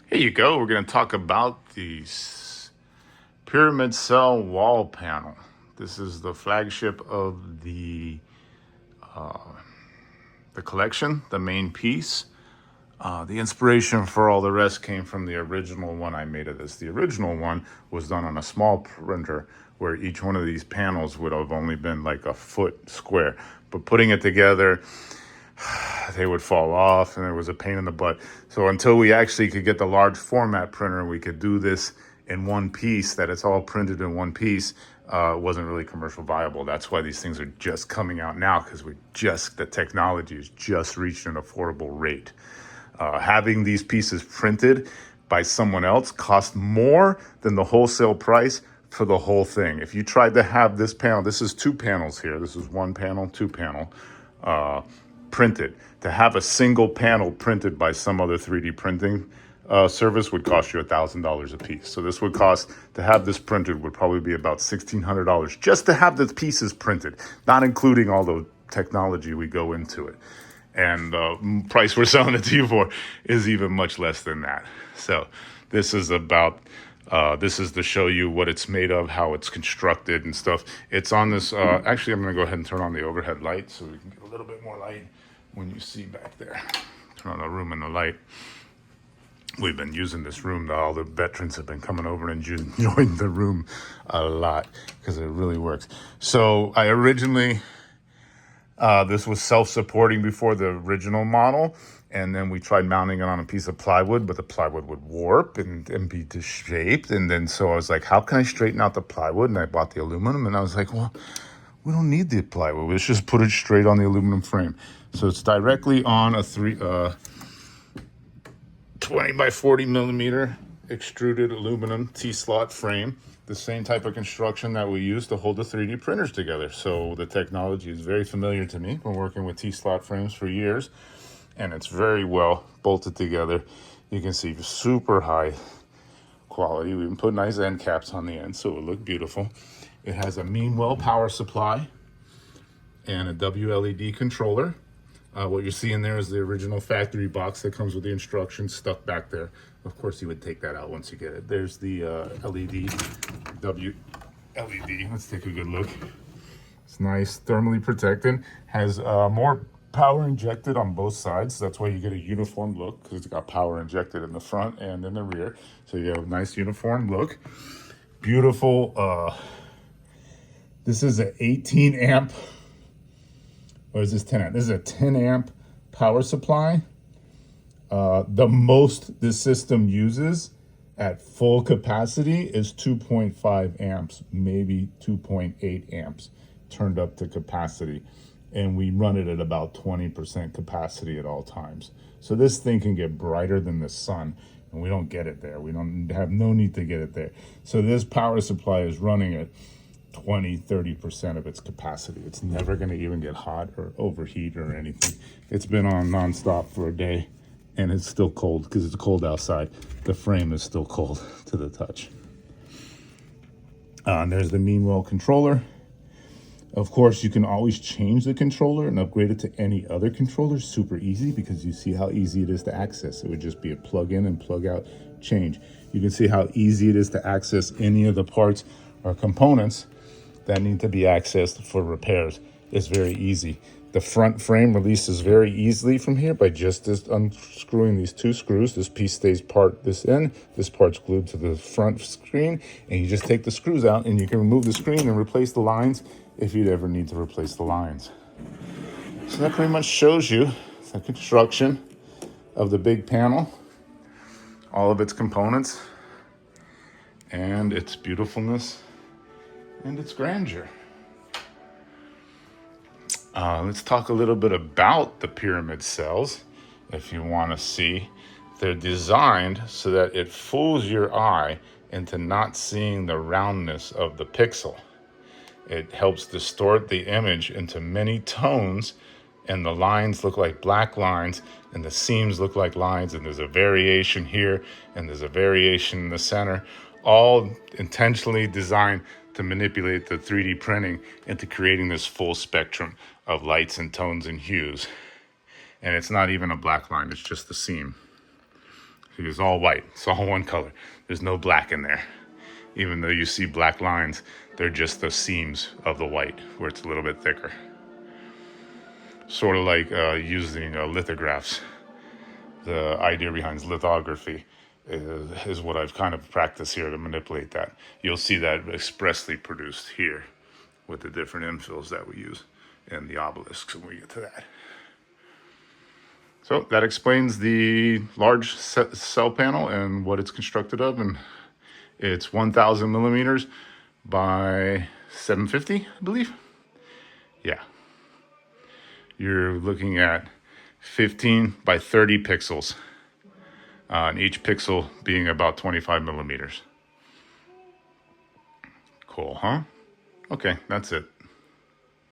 Here you go. We're going to talk about the pyramid cell wall panel. This is the flagship of the collection, the main piece. The inspiration for all the rest came from the original one I made of this. The original one was done on a small printer where each one of these panels would have only been like a foot square. But putting it together, they would fall off and it was a pain in the butt. So until we actually could get the large format printer and we could do this in one piece, that it's all printed in one piece, wasn't really commercial viable. That's why these things are just coming out now, because the technology has just reached an affordable rate. Having these pieces printed by someone else cost more than the wholesale price for the whole thing. If you tried to have this panel, this is two panels here. This is one panel, two panel, printed. To have a single panel printed by some other 3D printing service would cost you $1,000 a piece. So this would cost, to have this printed, would probably be about $1,600 just to have the pieces printed, not including all the technology we go into it. And the price we're selling it to you for is even much less than that. So this is this is to show you what it's made of, how it's constructed and stuff. It's on this, actually I'm gonna go ahead and turn on the overhead light so we can get a little bit more light when you see back there. Turn on the room and the light. We've been using this room. All the veterans have been coming over and enjoying the room a lot because it really works. So I originally, this was self-supporting before the original model, and then we tried mounting it on a piece of plywood, but the plywood would warp and be disshaped. And then so I was like, how can I straighten out the plywood? And I bought the aluminum, and I was like, well, we don't need the plywood. Let's just put it straight on the aluminum frame. So it's directly on a 20 by 40 millimeter extruded aluminum T-slot frame, the same type of construction that we use to hold the 3D printers together. So the technology is very familiar to me. Been working with T-slot frames for years, and it's very well bolted together. You can see super high quality. We even put nice end caps on the end so it will look beautiful. It has a Meanwell power supply and a WLED controller. What you're seeing there is the original factory box that comes with the instructions stuck back there. Of course, you would take that out once you get it. There's the LED, WLED. Let's take a good look. It's nice, thermally protected. Has more power injected on both sides. That's why you get a uniform look, because it's got power injected in the front and in the rear. So you have a nice uniform look. Beautiful. This is an 18 amp. Or is this 10 amp? This is a 10 amp power supply. The most this system uses at full capacity is 2.5 amps, maybe 2.8 amps turned up to capacity. And we run it at about 20% capacity at all times. So this thing can get brighter than the sun, and we don't get it there. We don't have no need to get it there. So this power supply is running at 20-30% of its capacity. It's never going to even get hot or overheat or anything. It's been on nonstop for a day, and it's still cold because it's cold outside. The frame is still cold to the touch. And there's the Meanwell controller. Of course, you can always change the controller and upgrade it to any other controller. Super easy, because you see how easy it is to access. It would just be a plug in and plug out change. You can see how easy it is to access any of the parts or components that need to be accessed for repairs. It's very easy. The front frame releases very easily from here by just unscrewing these two screws. This piece stays this end, this part's glued to the front screen, and you just take the screws out and you can remove the screen and replace the lines if you'd ever need to replace the lines. So that pretty much shows you the construction of the big panel, all of its components, and its beautifulness and its grandeur. Let's talk a little bit about the pyramid cells. If you want to see, they're designed so that it fools your eye into not seeing the roundness of the pixel. It helps distort the image into many tones, and the lines look like black lines and the seams look like lines, and there's a variation here and there's a variation in the center, all intentionally designed to manipulate the 3D printing into creating this full spectrum of lights and tones and hues. And it's not even a black line, it's just the seam. It's all white. It's all one color. There's no black in there. Even though you see black lines, they're just the seams of the white where it's a little bit thicker. Sort of like using lithographs. The idea behind lithography is what I've kind of practiced here to manipulate that. You'll see that expressly produced here with the different infills that we use and the obelisks when we get to that. So that explains the large cell panel and what it's constructed of. And it's 1,000 millimeters by 750, I believe. Yeah. You're looking at 15 by 30 pixels, and each pixel being about 25 millimeters. Cool, huh? Okay, that's it.